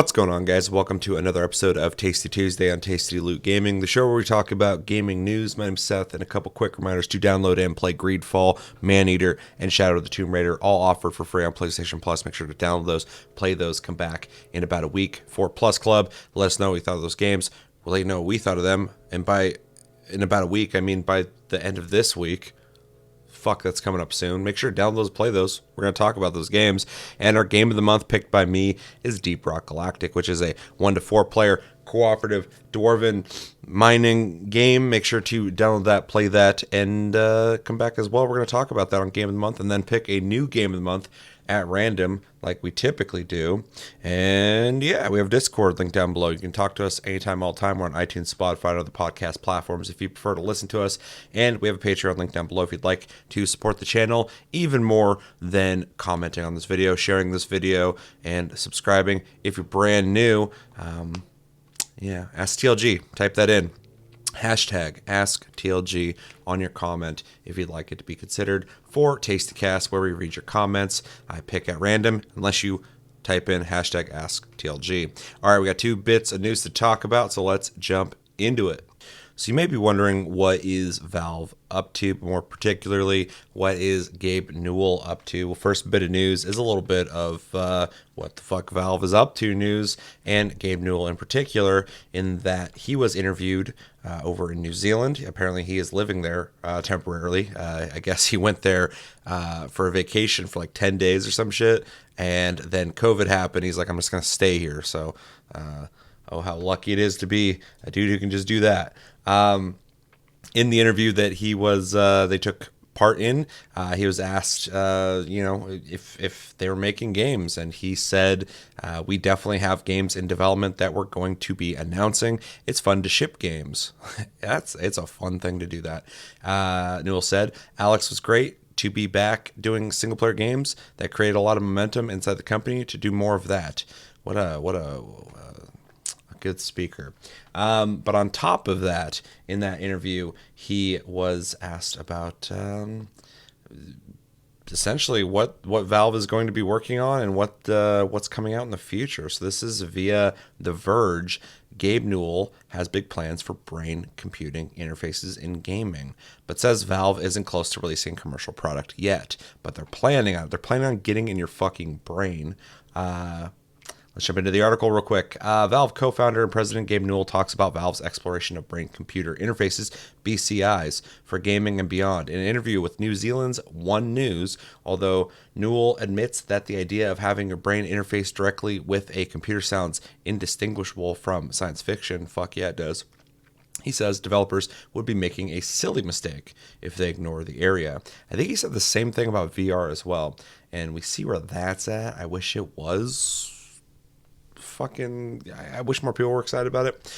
What's going on, guys? Welcome to another episode of Tasty Tuesday on Tasty Loot Gaming, the show where we talk about gaming news. My name's Seth, and a couple quick reminders to download and play Greedfall, Maneater, and Shadow of the Tomb Raider, all offered for free on PlayStation Plus. Make sure to download those, play those, come back in about a week for Plus Club. Let us know what you thought of those games. We'll let you know what we thought of them, and in about a week, I mean by the end of this week. Fuck, that's coming up soon. Make sure to download those, play those. We're going to talk about those games. And our game of the month picked by me is Deep Rock Galactic, which is a 1 to 4 player cooperative dwarven mining game. Make sure to download that, play that, and come back as well. We're going to talk about that on Game of the Month and then pick a new Game of the Month at random like we typically do. And yeah, we have a Discord link down below. You can talk to us anytime, all the time. We're on iTunes, Spotify, and other podcast platforms if you prefer to listen to us. And we have a Patreon link down below if you'd like to support the channel even more than commenting on this video, sharing this video, and subscribing. If you're brand new, ask TLG. Type that in. Hashtag AskTLG on your comment if you'd like it to be considered for TastyCast, where we read your comments. I pick at random unless you type in hashtag AskTLG. All right, we got 2 bits of news to talk about, so let's jump into it. So you may be wondering, what is Valve up to, but more particularly, what is Gabe Newell up to? Well, first bit of news is a little bit of what the fuck Valve is up to news, and Gabe Newell in particular, in that he was interviewed over in New Zealand. Apparently he is living there temporarily. I guess he went there for a vacation for like 10 days or some shit, and then COVID happened. He's like, I'm just going to stay here. So, how lucky it is to be a dude who can just do that. In the interview that he was, they took part in, he was asked, if they were making games, and he said, we definitely have games in development that we're going to be announcing. It's fun to ship games. It's a fun thing to do that. Newell said, Alex was great to be back doing single player games that created a lot of momentum inside the company, to do more of that. What a good speaker. But on top of that, in that interview, he was asked about essentially what Valve is going to be working on and what's coming out in the future. So this is via The Verge. Gabe Newell has big plans for brain computing interfaces in gaming, but says Valve isn't close to releasing a commercial product yet, but they're planning on it. They're planning on getting in your fucking brain. Let's jump into the article real quick. Valve co-founder and president Gabe Newell talks about Valve's exploration of brain-computer interfaces, BCIs, for gaming and beyond. In an interview with New Zealand's One News, although Newell admits that the idea of having your brain interface directly with a computer sounds indistinguishable from science fiction, fuck yeah it does. He says developers would be making a silly mistake if they ignore the area. I think he said the same thing about VR as well, and we see where that's at. I wish it was... I wish more people were excited about it.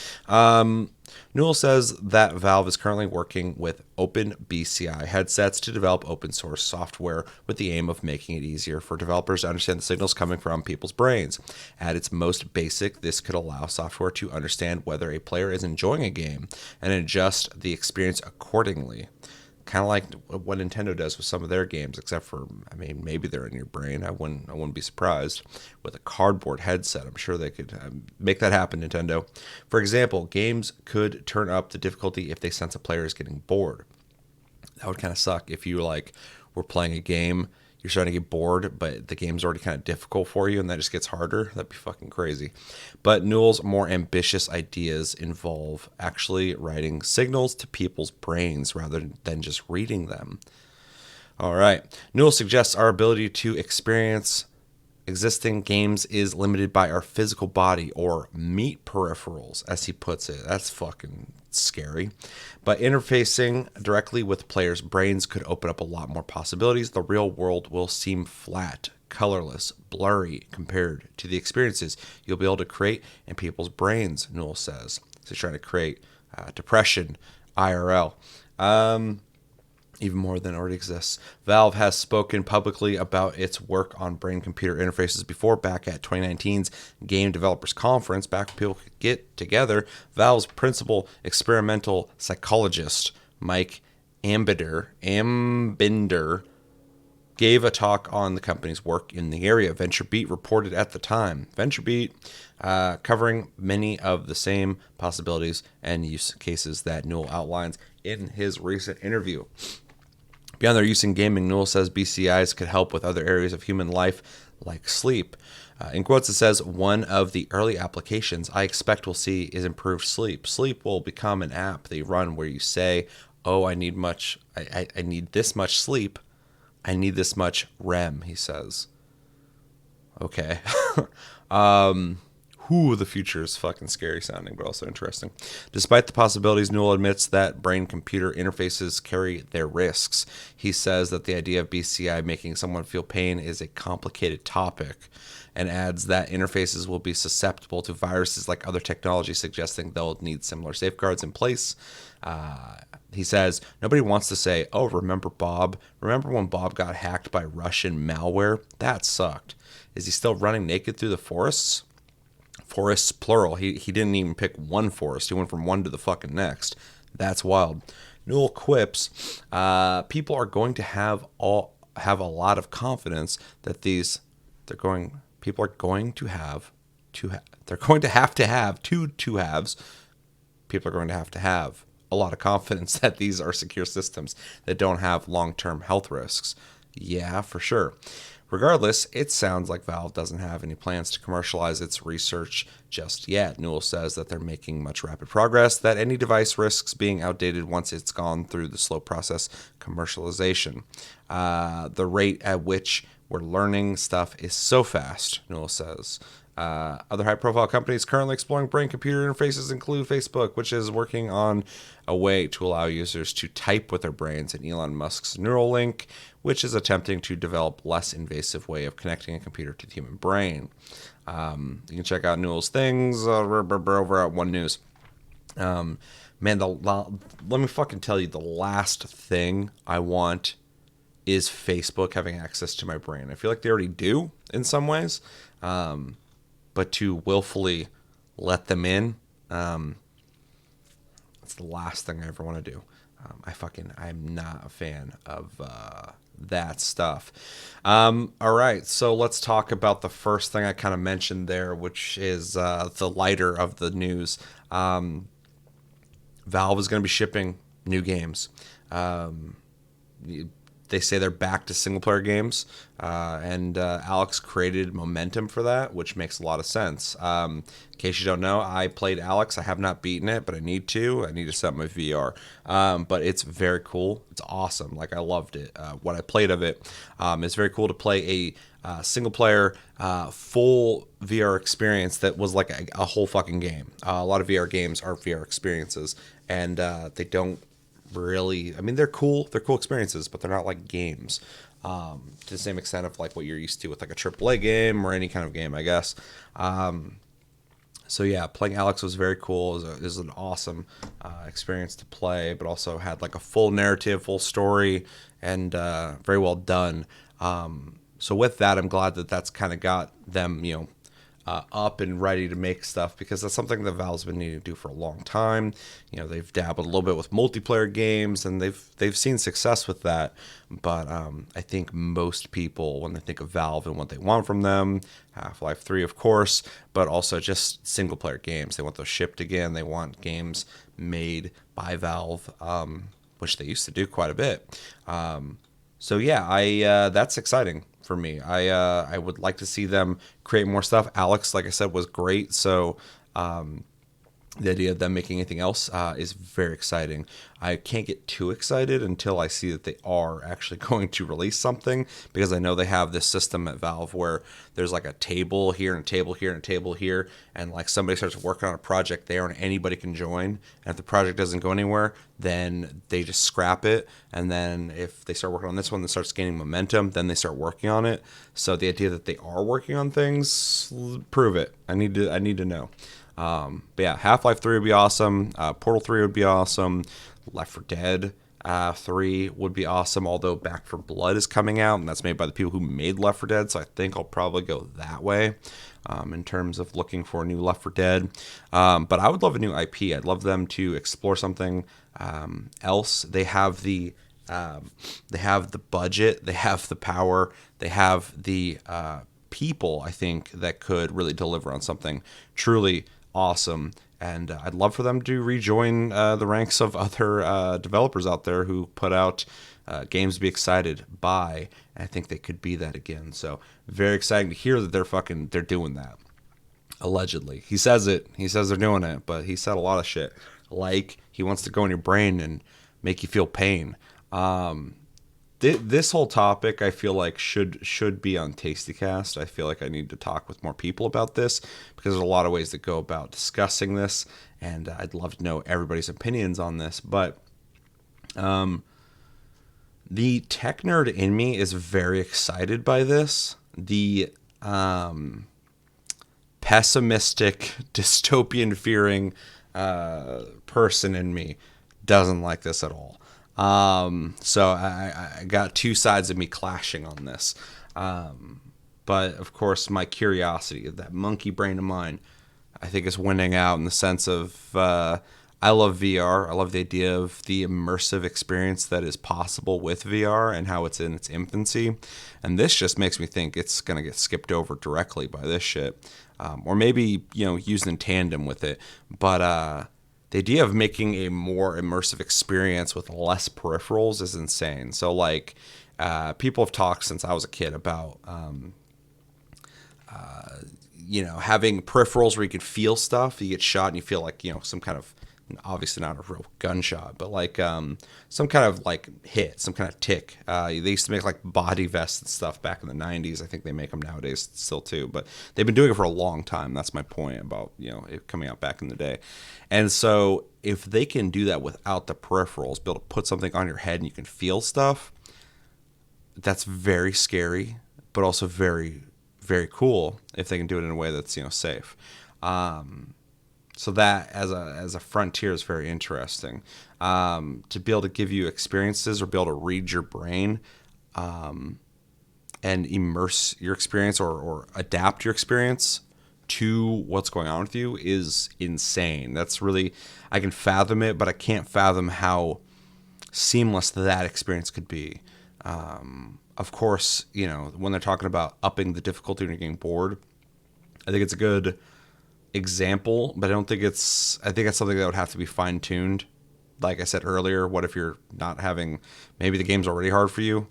Newell says that Valve is currently working with open BCI headsets to develop open source software with the aim of making it easier for developers to understand the signals coming from people's brains. At its most basic, this could allow software to understand whether a player is enjoying a game and adjust the experience accordingly. Kind of like what Nintendo does with some of their games, except for, maybe they're in your brain. I wouldn't be surprised. With a cardboard headset, I'm sure they could make that happen, Nintendo. For example, games could turn up the difficulty if they sense a player is getting bored. That would kind of suck if you were playing a game, you're starting to get bored, but the game's already kind of difficult for you, and that just gets harder. That'd be fucking crazy. But Newell's more ambitious ideas involve actually writing signals to people's brains rather than just reading them. All right. Newell suggests our ability to experience existing games is limited by our physical body, or meat peripherals, as he puts it. That's fucking scary. But interfacing directly with players' brains could open up a lot more possibilities. The real world will seem flat, colorless, blurry compared to the experiences you'll be able to create in people's brains, Newell says. So he's trying to create depression IRL. Even more than already exists. Valve has spoken publicly about its work on brain-computer interfaces before, back at 2019's Game Developers Conference, back when people could get together. Valve's principal experimental psychologist, Mike Ambinder, gave a talk on the company's work in the area. VentureBeat reported at the time. VentureBeat covering many of the same possibilities and use cases that Newell outlines in his recent interview. Beyond their use in gaming, Newell says BCIs could help with other areas of human life, like sleep. In quotes, it says, one of the early applications I expect we'll see is improved sleep. Sleep will become an app that you run where you say, oh, I need this much sleep. I need this much REM, he says. Okay. The future is fucking scary sounding, but also interesting. Despite the possibilities, Newell admits that brain-computer interfaces carry their risks. He says that the idea of BCI making someone feel pain is a complicated topic, and adds that interfaces will be susceptible to viruses like other technology, suggesting they'll need similar safeguards in place. He says, nobody wants to say, oh, remember Bob? Remember when Bob got hacked by Russian malware? That sucked. Is he still running naked through the forests? Forests, plural. He didn't even pick one forest. He went from one to the fucking next. That's wild. Newell quips, people are going to have a lot of confidence that people are going to have two halves. People are going to have a lot of confidence that these are secure systems that don't have long-term health risks. Yeah, for sure. Regardless, it sounds like Valve doesn't have any plans to commercialize its research just yet. Newell says that they're making much rapid progress, that any device risks being outdated once it's gone through the slow process commercialization. The rate at which we're learning stuff is so fast, Newell says. Other high-profile companies currently exploring brain-computer interfaces include Facebook, which is working on a way to allow users to type with their brains, and Elon Musk's Neuralink, which is attempting to develop less invasive way of connecting a computer to the human brain. You can check out Newell's things over at One News. Man, let me fucking tell you, the last thing I want is Facebook having access to my brain. I feel like they already do in some ways. But to willfully let them in, it's the last thing I ever want to do. I'm not a fan of that stuff. All right, so let's talk about the first thing I kind of mentioned there, which is the lighter of the news. Valve is going to be shipping new games. They say they're back to single-player games, and Alex created momentum for that, which makes a lot of sense. In case you don't know, I played Alex. I have not beaten it, but I need to. I need to set my VR. But it's very cool. It's awesome. Like, I loved it. What I played of it, it's very cool to play a single-player, full VR experience that was like a whole fucking game. A lot of VR games are VR experiences, and they don't really, I mean, they're cool experiences, but they're not like games to the same extent of like what you're used to with like a AAA game or any kind of game, I guess. So yeah, playing Alex was very cool. It was an awesome experience to play, but also had like a full narrative, full story, and very well done. So with that, I'm glad that that's kind of got them, up and ready to make stuff, because that's something that Valve's been needing to do for a long time. They've dabbled a little bit with multiplayer games, and they've seen success with that. But I think most people, when they think of Valve and what they want from them, Half-Life 3, of course, but also just single-player games. They want those shipped again. They want games made by Valve, which they used to do quite a bit. So yeah, that's exciting for me. I would like to see them create more stuff. Alex, like I said, was great. So the idea of them making anything else is very exciting. I can't get too excited until I see that they are actually going to release something, because I know they have this system at Valve where there's like a table here and a table here and a table here, and like somebody starts working on a project there and anybody can join, and if the project doesn't go anywhere, then they just scrap it, and then if they start working on this one that starts gaining momentum, then they start working on it. So the idea that they are working on things, prove it. I need to know. But yeah, Half-Life 3 would be awesome. Portal 3 would be awesome. Left 4 Dead 3 would be awesome, although Back 4 Blood is coming out, and that's made by the people who made Left 4 Dead, so I think I'll probably go that way in terms of looking for a new Left 4 Dead. But I would love a new IP. I'd love them to explore something else. They have the They have the budget, they have the power, they have the people, I think, that could really deliver on something truly awesome. And I'd love for them to rejoin the ranks of other developers out there who put out games to be excited by. And I think they could be that again. So very exciting to hear that they're doing that. Allegedly, he says it. He says they're doing it, but he said a lot of shit. Like he wants to go in your brain and make you feel pain. This whole topic, I feel like should be on TastyCast. I feel like I need to talk with more people about this because there's a lot of ways to go about discussing this, and I'd love to know everybody's opinions on this. But the tech nerd in me is very excited by this. The pessimistic, dystopian fearing person in me doesn't like this at all. So I got two sides of me clashing on this. But of course, my curiosity, that monkey brain of mine, I think is winning out in the sense of I love VR. I love the idea of the immersive experience that is possible with VR and how it's in its infancy. And this just makes me think it's going to get skipped over directly by this shit. Or maybe, used in tandem with it. But the idea of making a more immersive experience with less peripherals is insane. So, like, people have talked since I was a kid about, having peripherals where you could feel stuff. You get shot and you feel like, some kind of, obviously not a real gunshot, but like some kind of like hit, some kind of tick. They used to make like body vests and stuff back in the 90s. I think they make them nowadays still too, but they've been doing it for a long time. That's my point about, it coming out back in the day. And so if they can do that without the peripherals, be able to put something on your head and you can feel stuff, that's very scary, but also very, very cool if they can do it in a way that's, safe. So that as a frontier is very interesting. To be able to give you experiences or be able to read your brain and immerse your experience or adapt your experience to what's going on with you is insane. That's really, I can fathom it, but I can't fathom how seamless that experience could be. Of course, when they're talking about upping the difficulty when you're getting bored, I think it's a good example, but I think it's something that would have to be fine-tuned. Like I said earlier, what if you're not having, maybe the game's already hard for you,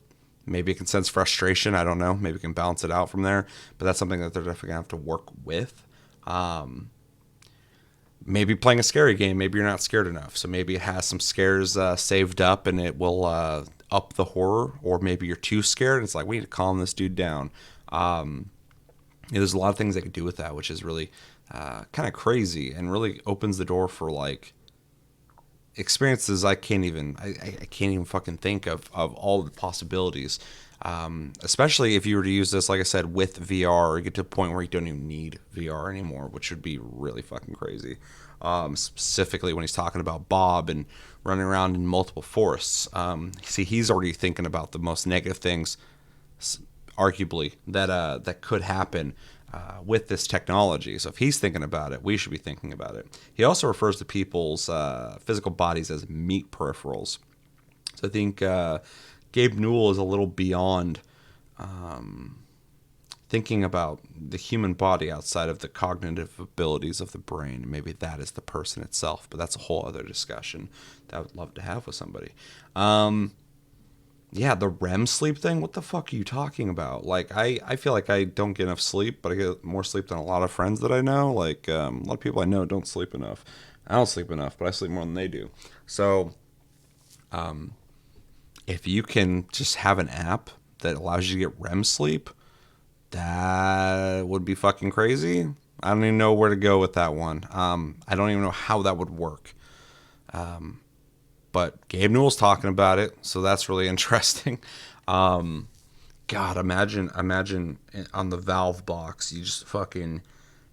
maybe it can sense frustration, I don't know, maybe it can balance it out from there, but that's something that they're definitely gonna have to work with. Maybe playing a scary game, maybe you're not scared enough, so maybe it has some scares saved up and it will up the horror, or maybe you're too scared and it's like, we need to calm this dude down. There's a lot of things they could do with that, which is really kind of crazy and really opens the door for like experiences I can't even fucking think of all the possibilities. Especially if you were to use this, like I said, with VR, or get to a point where you don't even need VR anymore, which would be really fucking crazy. Specifically when he's talking about Bob and running around in multiple forests. See, he's already thinking about the most negative things, arguably, that could happen with this technology. So if he's thinking about it, we should be thinking about it. He also refers to people's physical bodies as meat peripherals. So I think Gabe Newell is a little beyond thinking about the human body outside of the cognitive abilities of the brain. Maybe that is the person itself, but that's a whole other discussion that I would love to have with somebody. Yeah, the REM sleep thing, what the fuck are you talking about? Like, I feel like I don't get enough sleep, but I get more sleep than a lot of friends that I know. Like, a lot of people I know don't sleep enough. I don't sleep enough, but I sleep more than they do. So, if you can just have an app that allows you to get REM sleep, that would be fucking crazy. I don't even know where to go with that one. I don't even know how that would work. But Gabe Newell's talking about it, so that's really interesting. God, imagine on the Valve box, you just fucking,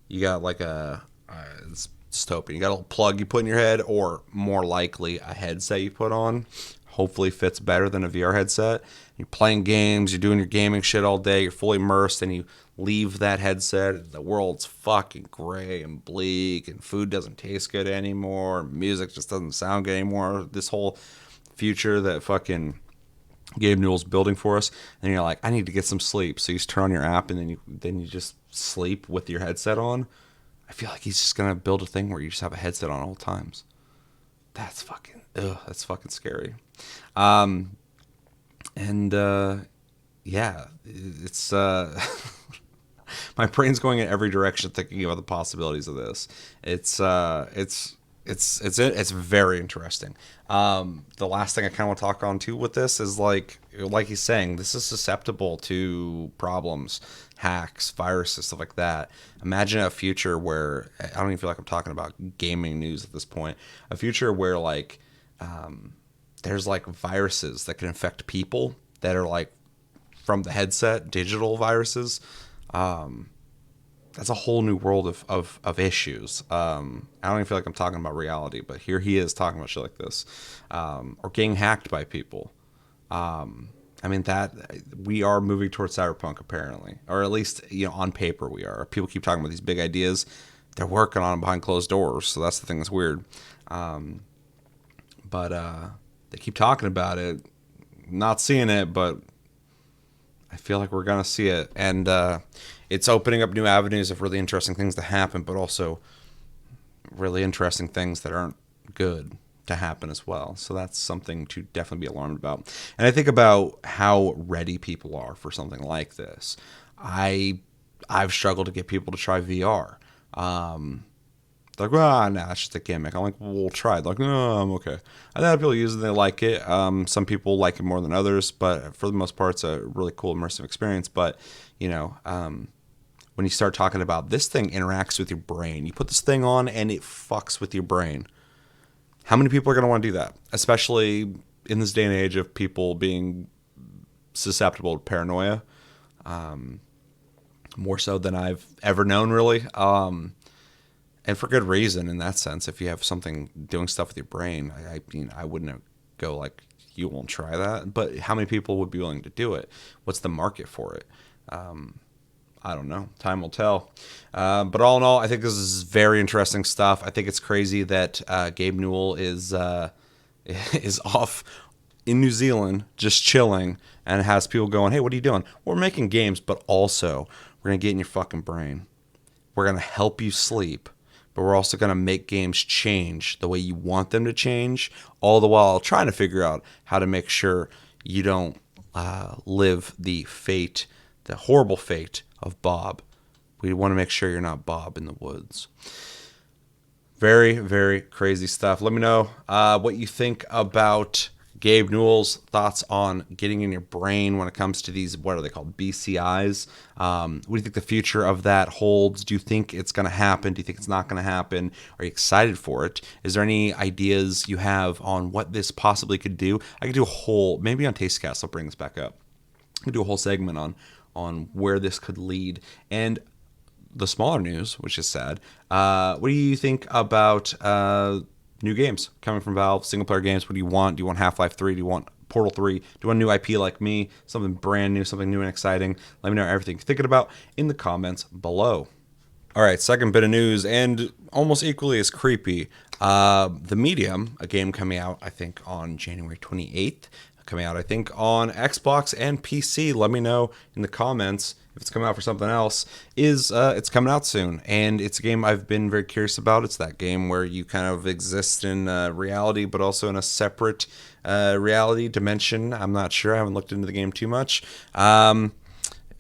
you got like it's dystopian. You got a little plug you put in your head, or more likely a headset you put on. Hopefully fits better than a VR headset. You're playing games, you're doing your gaming shit all day, you're fully immersed, and you leave that headset, the world's fucking gray and bleak, and food doesn't taste good anymore, music just doesn't sound good anymore. This whole future that fucking Gabe Newell's building for us, and you're like, I need to get some sleep. So you just turn on your app, and then you just sleep with your headset on. I feel like he's just gonna build a thing where you just have a headset on all times. That's fucking scary. And yeah, it's my brain's going in every direction thinking about the possibilities of this. It's very interesting. The last thing I kind of want to talk on too with this is like he's saying, this is susceptible to problems, hacks, viruses, stuff like that. Imagine a future where I don't even feel like I'm talking about gaming news at this point. A future where there's like viruses that can infect people that are like from the headset, digital viruses. That's a whole new world of issues. I don't even feel like I'm talking about reality, but here he is talking about shit like this, or getting hacked by people. I mean, that we are moving towards cyberpunk apparently, or at least on paper we are. People keep talking about these big ideas. They're working on them behind closed doors, so that's the thing that's weird. But they keep talking about it, not seeing it, but I feel like we're gonna see it, and it's opening up new avenues of really interesting things to happen, but also really interesting things that aren't good to happen as well. So that's something to definitely be alarmed about. And I think about how ready people are for something like this. I've struggled to get people to try VR. They're like, well, nah, that's just a gimmick. I'm like, well, we'll try it. They're like, no, I'm okay. I know people use it, they like it. Some people like it more than others, but for the most part, it's a really cool immersive experience. But, when you start talking about this thing interacts with your brain, you put this thing on and it fucks with your brain. How many people are going to want to do that? Especially in this day and age of people being susceptible to paranoia. More so than I've ever known, really. And for good reason in that sense. If you have something doing stuff with your brain, I wouldn't go like, you won't try that. But how many people would be willing to do it? What's the market for it? I don't know. Time will tell. But all in all, I think this is very interesting stuff. I think it's crazy that Gabe Newell is off in New Zealand just chilling and has people going, hey, what are you doing? We're making games, but also we're going to get in your fucking brain. We're going to help you sleep. But we're also going to make games change the way you want them to change, all the while trying to figure out how to make sure you don't live the horrible fate of Bob. We want to make sure you're not Bob in the woods. Very, very crazy stuff. Let me know what you think about Gabe Newell's thoughts on getting in your brain when it comes to these, what are they called, BCIs? What do you think the future of that holds? Do you think it's going to happen? Do you think it's not going to happen? Are you excited for it? Is there any ideas you have on what this possibly could do? I could do a whole, maybe on Tastecast, I'll bring this back up. I could do a whole segment on where this could lead. And the smaller news, which is sad, what do you think about new games coming from Valve, single-player games? What do you want? Do you want Half-Life 3? Do you want Portal 3? Do you want a new IP like me? Something brand new, something new and exciting? Let me know everything you're thinking about in the comments below. All right, second bit of news, and almost equally as creepy. The Medium, a game coming out, I think, on January 28th. Coming out, I think, on Xbox and PC. Let me know in the comments if it's coming out for something else. It's coming out soon, and it's a game I've been very curious about. It's that game where you kind of exist in reality, but also in a separate reality dimension. I'm not sure. I haven't looked into the game too much.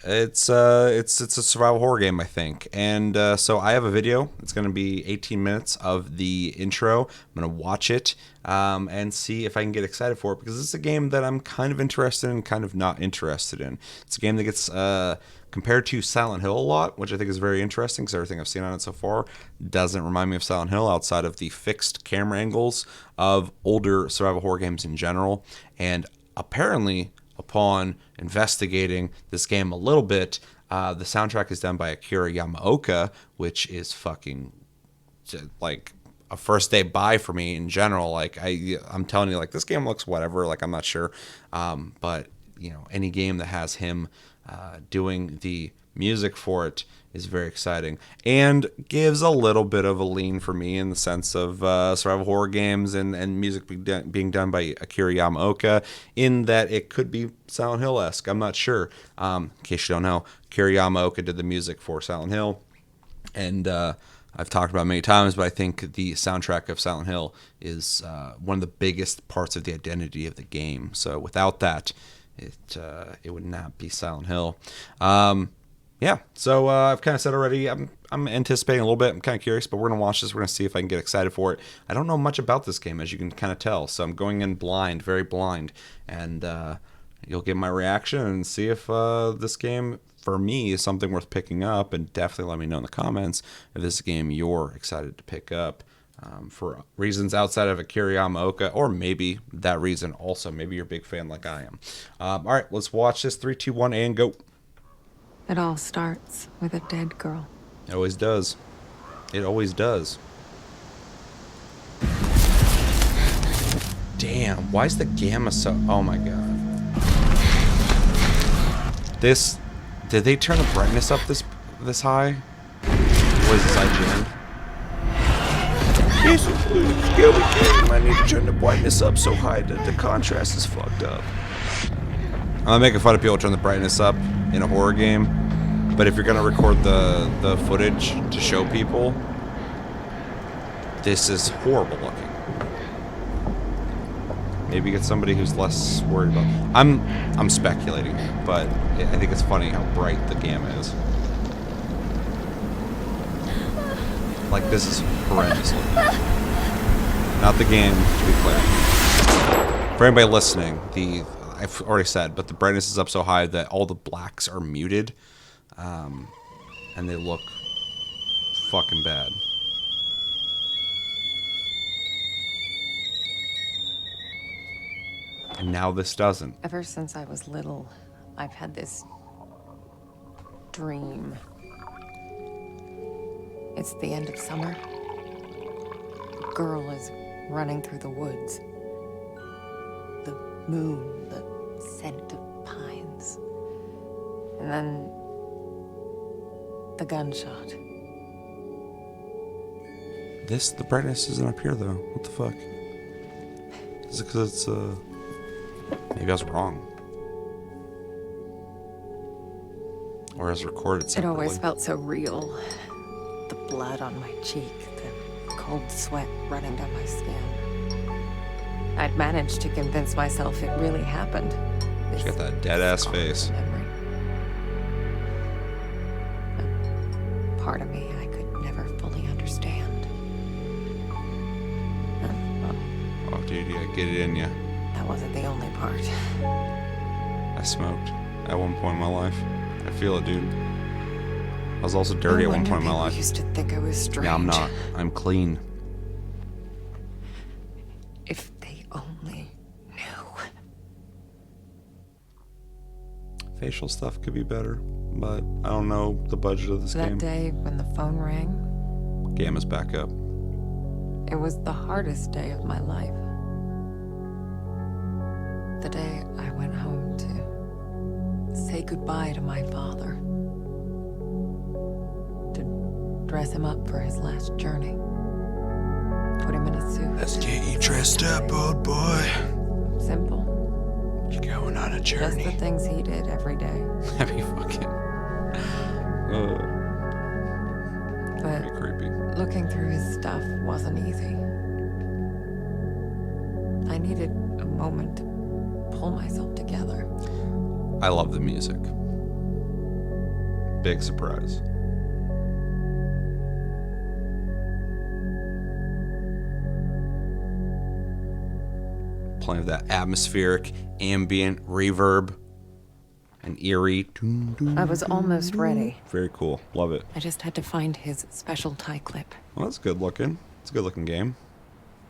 It's a survival horror game, I think, and so I have a video. It's going to be 18 minutes of the intro. I'm going to watch it and see if I can get excited for it, because it's a game that I'm kind of interested in, kind of not interested in. It's a game that gets compared to Silent Hill a lot, which I think is very interesting, because everything I've seen on it so far doesn't remind me of Silent Hill outside of the fixed camera angles of older survival horror games in general. And apparently, upon investigating this game a little bit, the soundtrack is done by Akira Yamaoka, which is fucking like a first day buy for me in general. Like I'm telling you, like, this game looks whatever. Like, I'm not sure, but any game that has him doing the music for it is very exciting, and gives a little bit of a lean for me in the sense of survival horror games and music being done by Akira Yamaoka, in that it could be Silent Hill-esque. I'm not sure. In case you don't know, Akira Yamaoka did the music for Silent Hill, and I've talked about it many times, but I think the soundtrack of Silent Hill is one of the biggest parts of the identity of the game. So without that, it would not be Silent Hill. Yeah, so I've kind of said already, I'm anticipating a little bit. I'm kind of curious, but we're going to watch this. We're going to see if I can get excited for it. I don't know much about this game, as you can kind of tell, so I'm going in blind, very blind, and you'll get my reaction and see if this game, for me, is something worth picking up, and definitely let me know in the comments if this is a game you're excited to pick up. For reasons outside of Akira Yamaoka, or maybe that reason also. Maybe you're a big fan like I am. All right, let's watch this. 3, 2, 1, and go. It all starts with a dead girl. It always does. It always does. Damn, why is the gamma so... Oh my god. This... Did they turn the brightness up this high? What is this, IGN? This is a scary game. I need to turn the brightness up so high that the contrast is fucked up. I'm making fun of people who turn the brightness up in a horror game, but if you're gonna record the footage to show people, this is horrible looking. Maybe get somebody who's less worried about. I'm speculating, but I think it's funny how bright the gamma is. Like, this is horrendous looking. Not the game, to be clear. For anybody listening, I've already said, but the brightness is up so high that all the blacks are muted, and they look fucking bad. And now this doesn't. Ever since I was little, I've had this dream. It's the end of summer. A girl is running through the woods. The moon, the scent of pines. And then the gunshot. The brightness isn't up here though. What the fuck? Is it because it's, maybe I was wrong. Or as recorded separately. It always felt so real. The blood on my cheek, the cold sweat running down my skin. I'd managed to convince myself it really happened. You got that dead-ass face. Memory. A part of me I could never fully understand. Oh, dude, you gotta get it in ya. That wasn't the only part. I smoked at one point in my life. I feel it, dude. I was also dirty at one point in my life. I used to think I was strange. Yeah, I'm not. I'm clean. If they only knew. Facial stuff could be better, but I don't know the budget of this game. That day when the phone rang, Gamma's back up. it was the hardest day of my life. The day I went home to say goodbye to my father. To dress him up for his last journey. Put him in a suit. Let's get you dressed up, old boy. Simple. You're going on a Just journey. the things he did every day. That'd be fucking... But that'd be creepy. looking through his stuff wasn't easy. I needed a moment to pull myself together. I love the music. Big surprise. Playing with that atmospheric, ambient reverb and eerie. I was almost ready. Very cool. Love it. I just had to find his special tie clip. Well, that's good looking. It's a good looking game.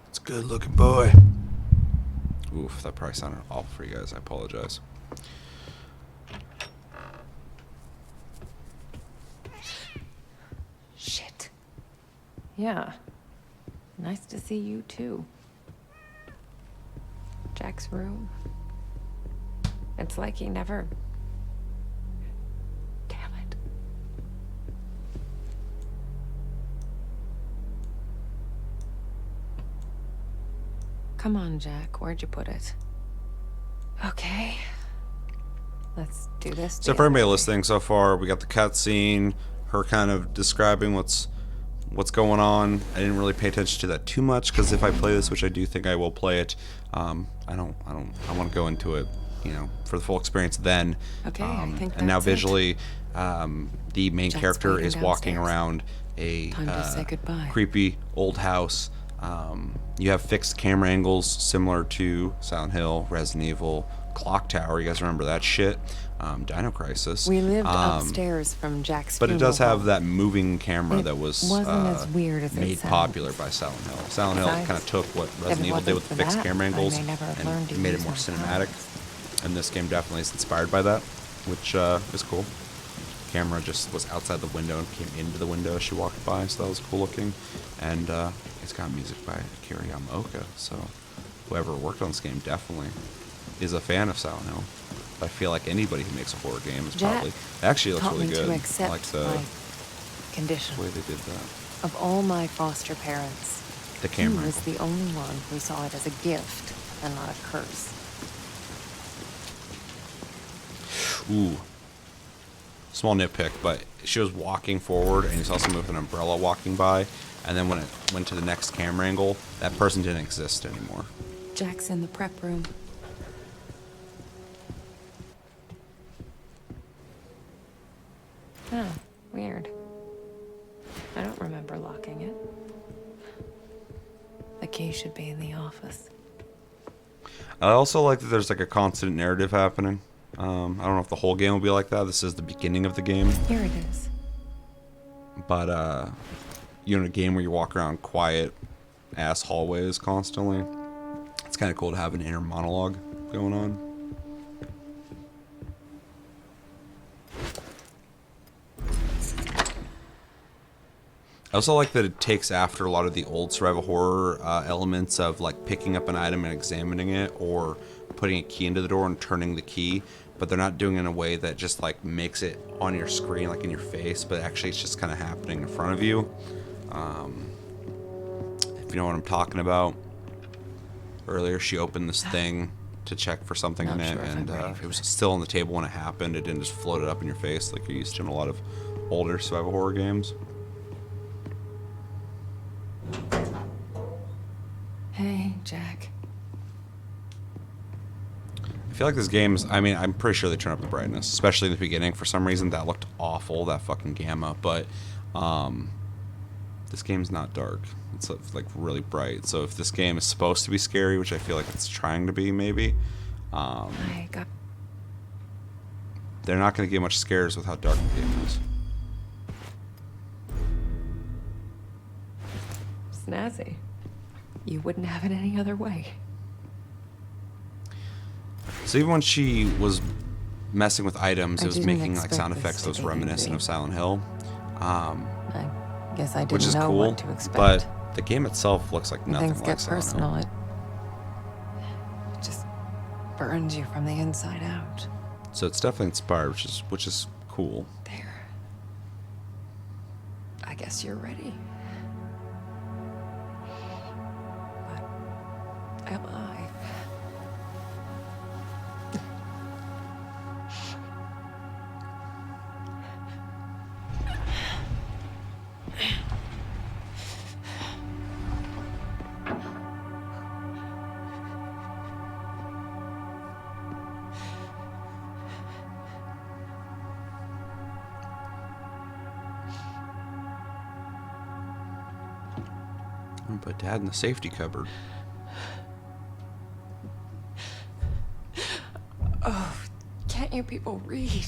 It's a good looking boy. Oof, that probably sounded awful for you guys. I apologize. Shit. Yeah. Nice to see you too. Jack's room. It's like he never Come on, Jack. Where'd you put it? Okay. Let's do this. So for everybody listening so far, we got the cutscene, her kind of describing what's going on. I didn't really pay attention to that too much because if I play this, which I do think I will play it, I want to go into it, you know, for the full experience then. Okay, I think and now that's it. visually, the main Jack's character waiting is walking downstairs. around a Time to say goodbye. creepy old house. You have fixed camera angles similar to Silent Hill, Resident Evil, Clock Tower. You guys remember that shit? Dino Crisis. We lived upstairs from Jack's But it does funeral have home. that moving camera It that was wasn't as weird as it made sounds. popular by Silent Hill. Silent Hill Besides, kind of took what if Resident it Evil did with wasn't the for fixed that, camera I angles may never have learned to and made it use more my cinematic. powers. And this game definitely is inspired by that, which is cool. Camera just was outside the window and came into the window as she walked by, so that was cool looking. And it's got music by Akira Yamaoka, so whoever worked on this game definitely is a fan of Silent Hill. I feel like anybody who makes a horror game is Jack probably... Actually, it looks taught really me good. to I accept like the my condition. way they did that. Of all my foster parents, The he camera was angle. the only one who saw it as a gift and not a curse. Ooh. Small nitpick, but she was walking forward and you saw someone with an umbrella walking by, and then when it went to the next camera angle, that person didn't exist anymore. Jack's in the prep room. Oh, weird. I don't remember locking it. The key should be in the office. I also like that there's like a constant narrative happening. I don't know if the whole game will be like that. This is the beginning of the game. Here it is. But, you know, a game where you walk around quiet ass hallways constantly. It's kind of cool to have an inner monologue going on. I also like that it takes after a lot of the old survival horror elements of like picking up an item and examining it, or putting a key into the door and turning the key, but they're not doing it in a way that just like makes it on your screen, like in your face, but actually it's just kind of happening in front of you. If you know what I'm talking about. Earlier she opened this thing to check for something Not in it, sure if and I'm ready for it was this. still on the table when it happened. It didn't just float it up in your face like you're used to in a lot of older survival horror games. Hey, Jack. I feel like this game's, I mean, I'm pretty sure they turn up the brightness, especially in the beginning. For some reason, that looked awful, that fucking gamma, but this game's not dark. It's like really bright. So if this game is supposed to be scary, which I feel like it's trying to be, maybe, I got they're not going to get much scares with how dark the game is. snazzy. You wouldn't have it any other way. So even when she was messing with items, I it was didn't making like expect sound this effects to that was be reminiscent easy. of Silent Hill, I guess I which didn't is know cool. what to expect. But the game itself looks like When nothing things like get Silent personal, Hill. it just burns you from the inside out. So it's definitely inspired, which is cool. There. I guess you're ready. But am I? I'm gonna put Dad in the safety cupboard. Can't you people read?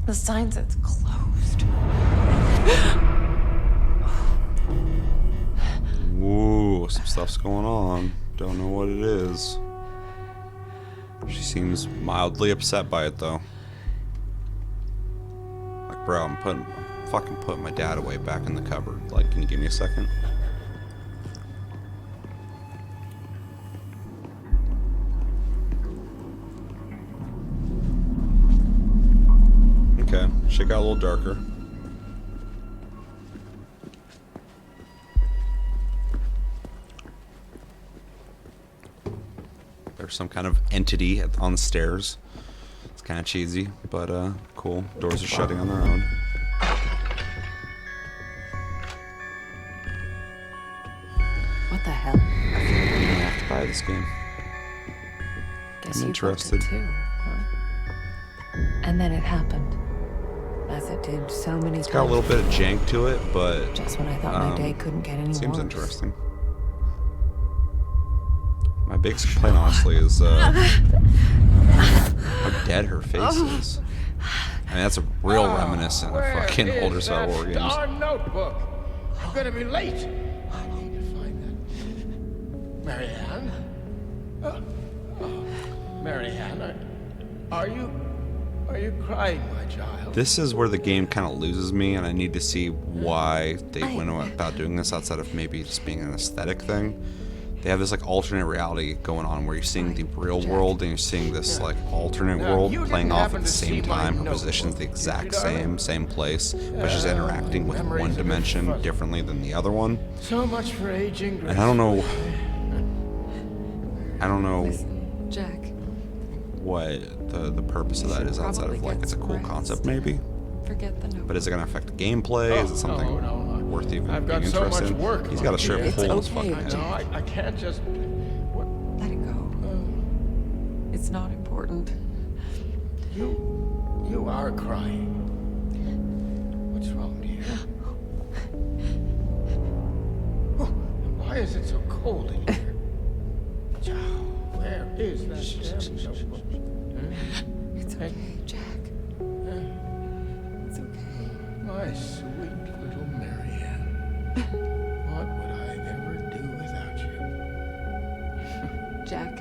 The sign says closed. Whoa, some stuff's going on. Don't know what it is. She seems mildly upset by it though. Like, bro, I'm fucking putting my dad away back in the cupboard. Like, can you give me a second? Okay, shit got a little darker. There's some kind of entity on the stairs. It's kind of cheesy, but cool. Doors are shutting on their own. What the hell? I have to buy this game. Guess I'm you interested. booked it too, huh? And then it happened, as it did so many times. It's got a little bit of jank to it, but Just when I thought my day couldn't get any seems worse. interesting. My biggest complaint, honestly, is how dead her face is. I mean, that's a real reminiscent of fucking older Star Wars games. Darn notebook. I'm gonna be late. I need to find that. Marianne? Marianne, are you crying, my child? This is where the game kind of loses me, and I need to see why they went about doing this outside of maybe just being an aesthetic thing. They have this like alternate reality going on where you're seeing the real world and you're seeing this like alternate world playing off at the same time. Her position's the exact same place, but she's interacting with one dimension differently than the other one. So much for aging. And I don't know Listen, Jack. what the purpose of that is outside of like it's a cool concept maybe. Forget the note. But is it gonna affect the gameplay? Is it something worth even I've being got so interested much in? work. He's got a strip It's hole in his okay, fucking No, head. I can't just. What? Let it go. It's not important. You are crying. What's wrong, dear? Oh, why is it so cold in here? Where is that damn notebook? It's okay, Jack. It's okay. My sweet little Marianne. What would I ever do without you? Jack.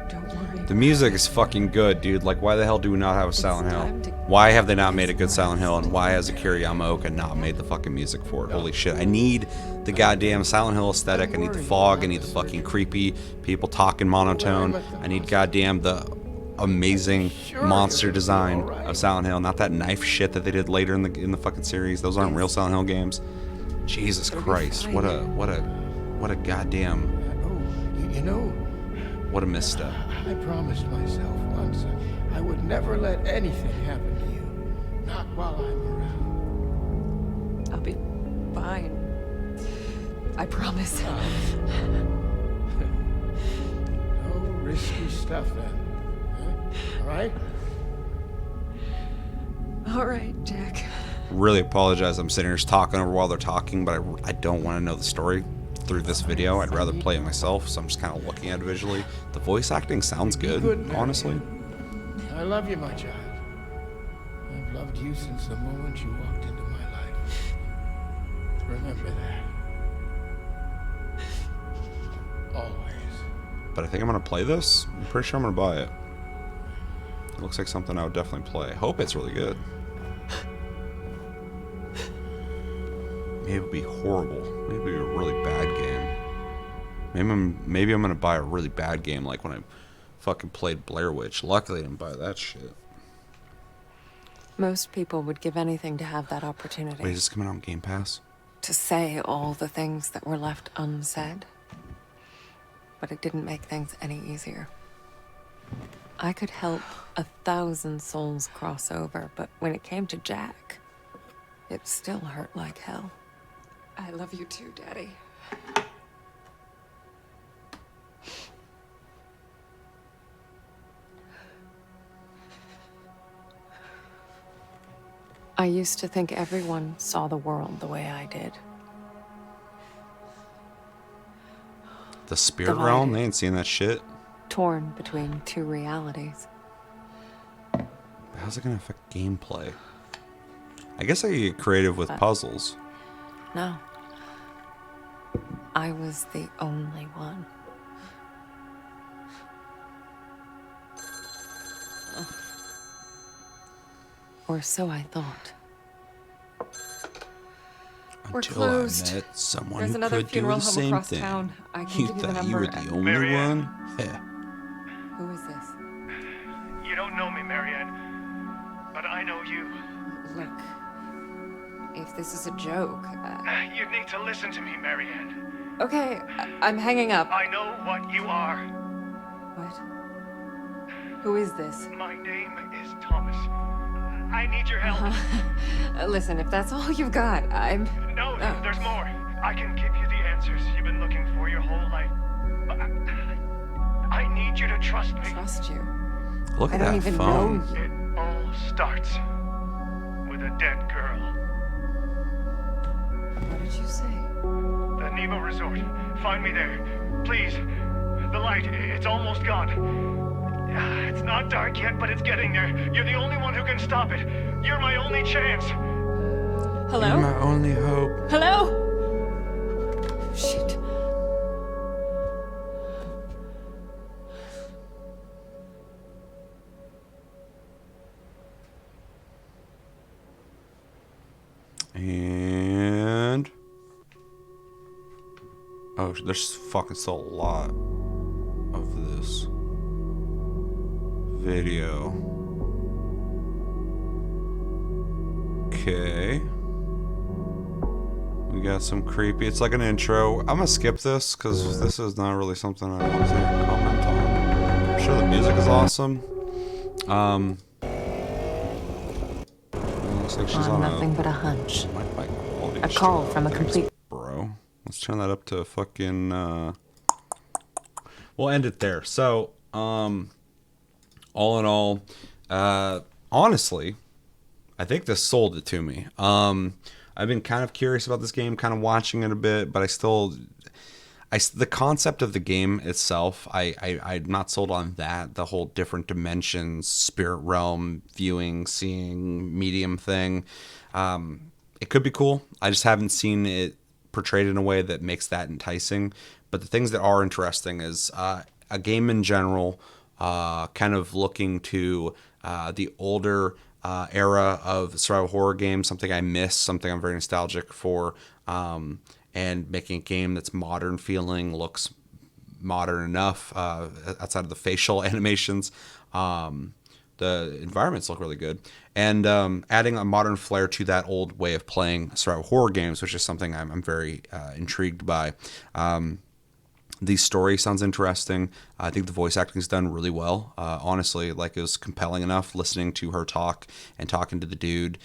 Don't worry. The music is fucking good, dude. Like, why the hell do we not have a Silent Hill? time to- Why have they not made a good Silent Hill? And why has Akira Yamaoka not made the fucking music for it? Holy shit. I need the goddamn Silent Hill aesthetic. I need the fog. I need the fucking creepy people talking monotone. I need goddamn the amazing monster design of Silent Hill. Not that knife shit that they did later in the fucking series. Those aren't real Silent Hill games. Jesus Christ. What a goddamn, Oh, you know, what a misstep. I promised myself once I would never let anything happen to you. Not while I'm around. I'll be fine. I promise. No risky stuff then. Huh? All right? All right, Jack. Really apologize. I'm sitting here just talking over while they're talking, but I don't want to know the story through this video. I'd rather play it myself, so I'm just kind of looking at it visually. The voice acting sounds good, honestly. I love you, my child. I've loved you since the moment you walked into my life. Remember that. Always. But I think I'm going to play this. I'm pretty sure I'm going to buy it. It looks like something I would definitely play. I hope it's really good. Maybe it'll be horrible. Maybe it'll be a really bad game. Maybe I'm gonna buy a really bad game like when I fucking played Blair Witch. Luckily I didn't buy that shit. Most people would give anything to have that opportunity. Wait, is this coming out on Game Pass? To say all the things that were left unsaid. But it didn't make things any easier. I could help 1,000 souls cross over, but when it came to Jack, it still hurt like hell. I love you too, Daddy. I used to think everyone saw the world the way I did. The Spirit Divided. Realm? They ain't seen that shit. Torn between two realities. How's it gonna affect gameplay? I guess I could get creative with puzzles. No. I was the only one. Or so I thought. We're Until closed. I met someone There's who another could do funeral the home same across thing. town. I can You give you the thought you number were the and- only Marianne. one? Heh. Who is this? You don't know me, Marianne, but I know you. Look, if this is a joke, You need to listen to me, Marianne. Okay, I'm hanging up. I know what you are. What? Who is this? My name is Thomas. I need your help. Listen, if that's all you've got, I'm... No, there's more. I can give you the answers you've been looking for your whole life. But I need you to trust me. Trust you. Look I at don't that even phone. know you. It all starts with a dead girl. What did you say? The Nemo Resort. Find me there. Please. The light, it's almost gone. It's not dark yet, but it's getting there. You're the only one who can stop it. You're my only chance. Hello? You're my only hope. Hello? Shit. And oh, there's fucking still a lot of this video. Okay. We got some creepy. It's like an intro. I'm gonna skip this because this is not really something I want to comment on. I'm sure the music is awesome. Looks like she's on Nothing but a hunch. my quality A is call shit. from a complete... Bro, let's turn that up to fucking we'll end it there. So all in all, honestly, I think this sold it to me. I've been kind of curious about this game, kind of watching it a bit, but the concept of the game itself, I'm not sold on that. The whole different dimensions, spirit realm, viewing, seeing, medium thing. It could be cool. I just haven't seen it portrayed in a way that makes that enticing. But the things that are interesting is a game in general, kind of looking to the older era of survival horror games, something I miss, something I'm very nostalgic for. And making a game that's modern feeling, looks modern enough outside of the facial animations. The environments look really good. And adding a modern flair to that old way of playing survival horror games, which is something I'm very intrigued by. The story sounds interesting. I think the voice acting is done really well. Honestly, like it was compelling enough listening to her talk and talking to the dude.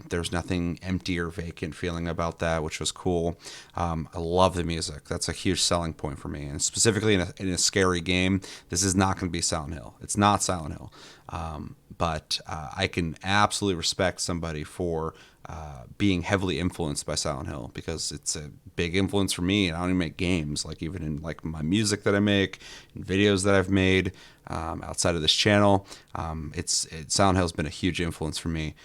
There's nothing empty or vacant feeling about that, which was cool. I love the music. That's a huge selling point for me. And specifically in a scary game, this is not going to be Silent Hill. It's not Silent Hill. But I can absolutely respect somebody for being heavily influenced by Silent Hill, because it's a big influence for me, and I don't even make games. Like even in like my music that I make, and videos that I've made outside of this channel, Silent Hill's been a huge influence for me,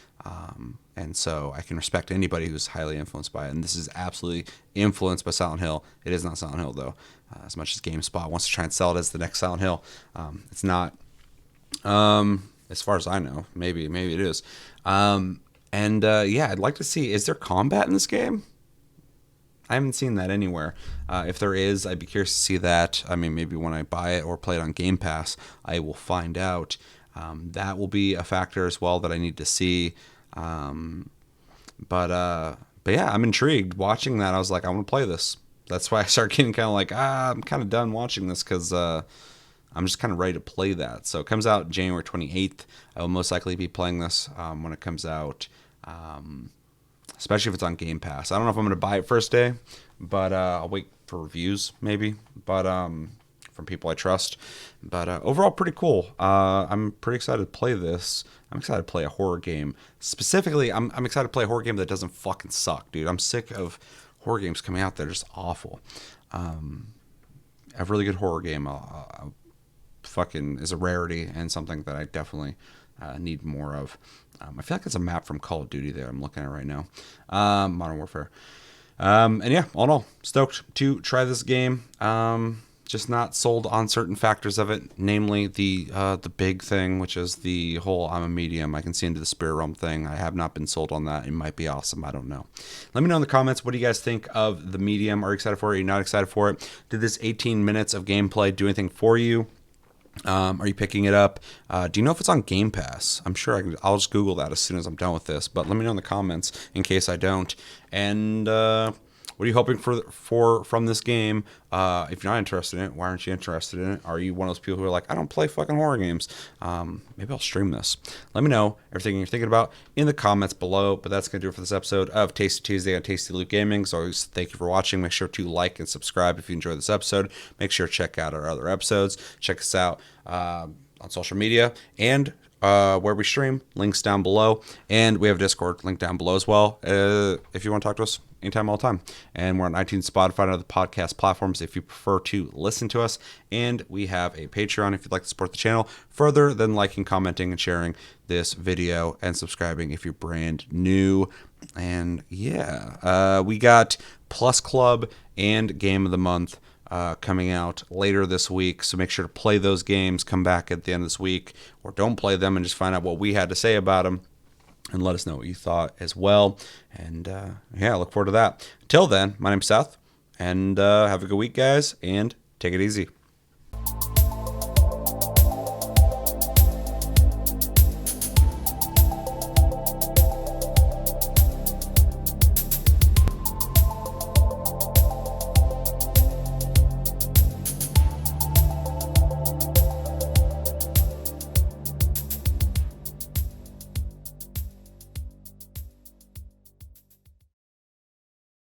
and so I can respect anybody who's highly influenced by it. And this is absolutely influenced by Silent Hill. It is not Silent Hill though, as much as GameSpot wants to try and sell it as the next Silent Hill. It's not. As far as I know, maybe it is. Yeah, I'd like to see, is there combat in this game? I haven't seen that anywhere. If there is, I'd be curious to see that. I mean, maybe when I buy it or play it on Game Pass, I will find out. That will be a factor as well that I need to see. But yeah, I'm intrigued. Watching that, I was like, I want to play this. That's why I started getting kind of like, I'm kind of done watching this, because I'm just kind of ready to play that. So it comes out January 28th. I will most likely be playing this when it comes out, especially if it's on Game Pass. I don't know if I'm going to buy it first day, but I'll wait for reviews maybe, but from people I trust. But overall, pretty cool. I'm pretty excited to play this. I'm excited to play a horror game. Specifically, I'm excited to play a horror game that doesn't fucking suck, dude. I'm sick of horror games coming out that are just awful. A really good horror game fucking is a rarity, and something that I definitely need more of. I feel like it's a map from Call of Duty there I'm looking at right now. Modern Warfare. And yeah, all in all, stoked to try this game. Just not sold on certain factors of it, namely the big thing, which is the whole I'm a medium, I can see into the spirit realm thing. I have not been sold on that. It might be awesome. I don't know. Let me know in the comments, what do you guys think of the medium? Are you excited for it? Are you not excited for it? Did this 18 minutes of gameplay do anything for you? Are you picking it up? Do you know if it's on Game Pass? I'm sure I'll just Google that as soon as I'm done with this, but let me know in the comments in case I don't. And What are you hoping for from this game? If you're not interested in it, why aren't you interested in it? Are you one of those people who are like, I don't play fucking horror games? Maybe I'll stream this. Let me know everything you're thinking about in the comments below. But that's going to do it for this episode of Tasty Tuesday on Tasty Loot Gaming. So always, thank you for watching. Make sure to like and subscribe if you enjoyed this episode. Make sure to check out our other episodes. Check us out on social media and where we stream. Links down below. And we have a Discord link down below as well if you want to talk to us anytime, all the time. And we're on iTunes, Spotify, and other podcast platforms if you prefer to listen to us. And we have a Patreon if you'd like to support the channel further than liking, commenting, and sharing this video, and subscribing if you're brand new. And yeah, we got Plus Club and Game of the Month coming out later this week. So make sure to play those games, come back at the end of this week, or don't play them and just find out what we had to say about them. And let us know what you thought as well. And yeah, I look forward to that. Until then, my name's Seth. And have a good week, guys. And take it easy.